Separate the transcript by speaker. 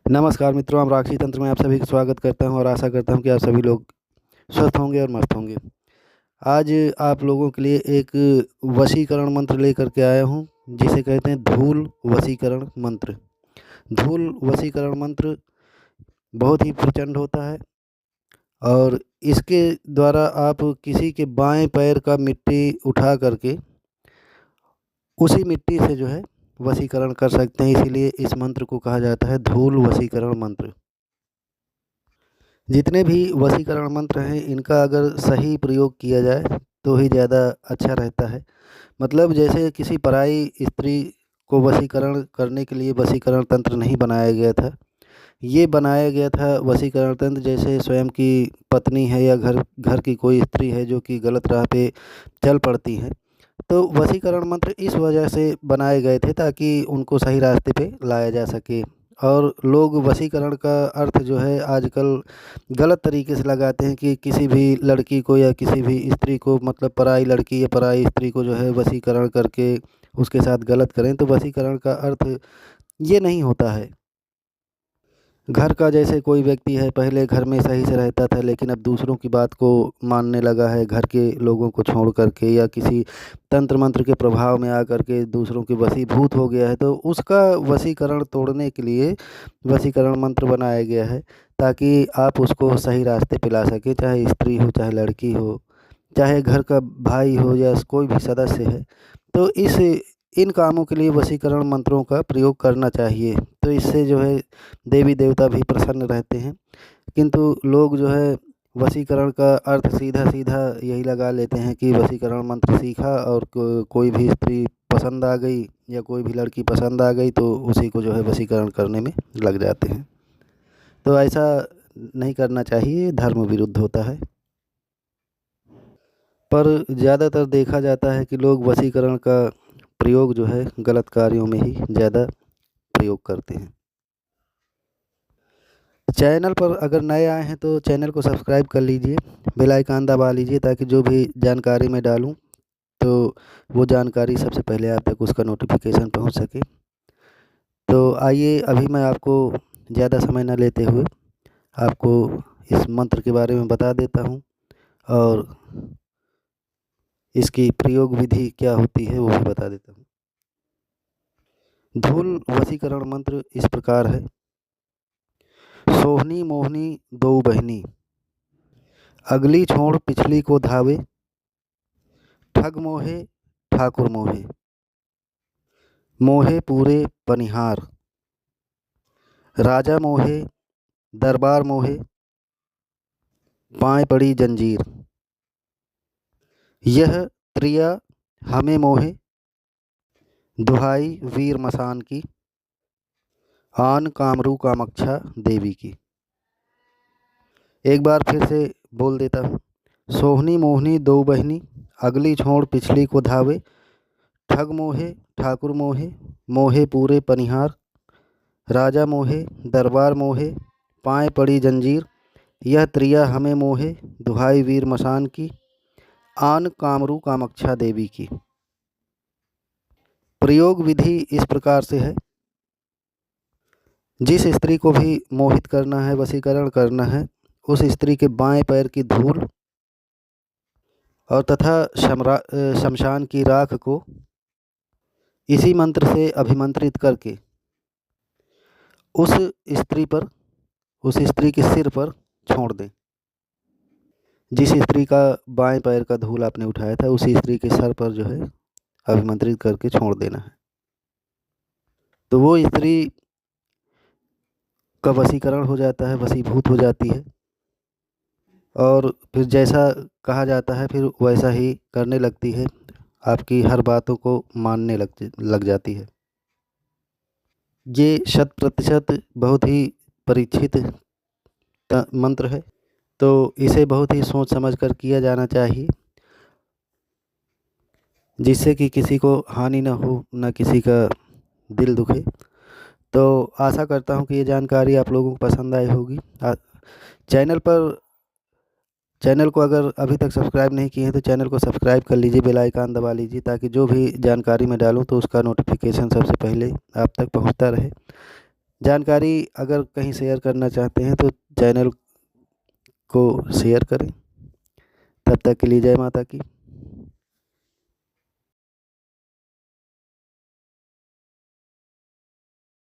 Speaker 1: नमस्कार मित्रों, हम राक्षी तंत्र में आप सभी का स्वागत करता हूं और आशा करता हूं कि आप सभी लोग स्वस्थ होंगे और मस्त होंगे। आज आप लोगों के लिए एक वशीकरण मंत्र लेकर के आया हूं, जिसे कहते हैं धूल वशीकरण मंत्र। धूल वशीकरण मंत्र बहुत ही प्रचंड होता है और इसके द्वारा आप किसी के बाएं पैर का मिट्टी उठा करके उसी मिट्टी से जो है वशीकरण कर सकते हैं। इसीलिए इस मंत्र को कहा जाता है धूल वशीकरण मंत्र। जितने भी वशीकरण मंत्र हैं, इनका अगर सही प्रयोग किया जाए तो ही ज़्यादा अच्छा रहता है। मतलब जैसे किसी पराई स्त्री को वशीकरण करने के लिए वशीकरण तंत्र नहीं बनाया गया था। ये बनाया गया था वशीकरण तंत्र, जैसे स्वयं की पत्नी है या घर घर की कोई स्त्री है जो कि गलत राह पे चल पड़ती है, तो वशीकरण मंत्र इस वजह से बनाए गए थे ताकि उनको सही रास्ते पे लाया जा सके। और लोग वशीकरण का अर्थ जो है आजकल गलत तरीके से लगाते हैं कि किसी भी लड़की को या किसी भी स्त्री को, मतलब पराई लड़की या पराई स्त्री को जो है वशीकरण करके उसके साथ गलत करें। तो वशीकरण का अर्थ ये नहीं होता है। घर का जैसे कोई व्यक्ति है, पहले घर में सही से रहता था लेकिन अब दूसरों की बात को मानने लगा है, घर के लोगों को छोड़ करके या किसी तंत्र मंत्र के प्रभाव में आकर के दूसरों के वशीभूत हो गया है, तो उसका वशीकरण तोड़ने के लिए वशीकरण मंत्र बनाया गया है ताकि आप उसको सही रास्ते पे ला सके। चाहे स्त्री हो, चाहे लड़की हो, चाहे घर का भाई हो या कोई भी सदस्य है, तो इन कामों के लिए वशीकरण मंत्रों का प्रयोग करना चाहिए। तो इससे जो है देवी देवता भी प्रसन्न रहते हैं। किंतु लोग जो है वशीकरण का अर्थ सीधा सीधा यही लगा लेते हैं कि वशीकरण मंत्र सीखा और कोई भी स्त्री पसंद आ गई या कोई भी लड़की पसंद आ गई तो उसी को जो है वशीकरण करने में लग जाते हैं। तो ऐसा नहीं करना चाहिए, धर्म विरुद्ध होता है। पर ज़्यादातर देखा जाता है कि लोग वशीकरण का प्रयोग जो है गलत कार्यों में ही ज़्यादा प्रयोग करते हैं। चैनल पर अगर नए आए हैं तो चैनल को सब्सक्राइब कर लीजिए, बेल आइकन दबा लीजिए ताकि जो भी जानकारी मैं डालूं तो वो जानकारी सबसे पहले आप तक उसका नोटिफिकेशन पहुंच सके। तो आइए अभी मैं आपको ज़्यादा समय न लेते हुए आपको इस मंत्र के बारे में बता देता हूं और इसकी प्रयोग विधि क्या होती है वो भी बता देता हूँ। धूल वशीकरण मंत्र इस प्रकार है। सोहनी मोहनी दो बहनी, अगली छोड़ पिछली को धावे, ठग मोहे ठाकुर मोहे, मोहे पूरे पनिहार, राजा मोहे दरबार मोहे, पाए पड़ी जंजीर। यह त्रिया हमें मोहे, दुहाई वीर मसान की, आन कामरू कामाक्षा देवी की। एक बार फिर से बोल देता हूँ। सोहनी मोहनी दो बहनी, अगली छोड़ पिछली को धावे, ठग मोहे ठाकुर मोहे, मोहे पूरे पनिहार, राजा मोहे दरबार मोहे, पाए पड़ी जंजीर। यह त्रिया हमें मोहे, दुहाई वीर मसान की, आन कामरू कामाक्षा देवी की। प्रयोग विधि इस प्रकार से है। जिस स्त्री को भी मोहित करना है, वशीकरण करना है, उस स्त्री के बाएं पैर की धूल और तथा शमशान की राख को इसी मंत्र से अभिमंत्रित करके उस स्त्री पर, उस स्त्री के सिर पर छोड़ दें। जिस स्त्री का बाएं पैर का धूल आपने उठाया था उसी स्त्री के सर पर जो है अभिमंत्रित करके छोड़ देना है। तो वो स्त्री का वशीकरण हो जाता है, वशीभूत हो जाती है और फिर जैसा कहा जाता है फिर वैसा ही करने लगती है, आपकी हर बातों को मानने लग जाती है। ये 100% बहुत ही परीक्षित मंत्र है, तो इसे बहुत ही सोच समझ कर किया जाना चाहिए, जिससे कि किसी को हानि न हो, न किसी का दिल दुखे। तो आशा करता हूँ कि ये जानकारी आप लोगों को पसंद आई होगी। चैनल को अगर अभी तक सब्सक्राइब नहीं किए हैं तो चैनल को सब्सक्राइब कर लीजिए, बेल आइकन दबा लीजिए ताकि जो भी जानकारी मैं डालूँ तो उसका नोटिफिकेशन सबसे पहले आप तक पहुँचता रहे। जानकारी अगर कहीं शेयर करना चाहते हैं तो चैनल को शेयर करें। तब तक के लिए जय माता की।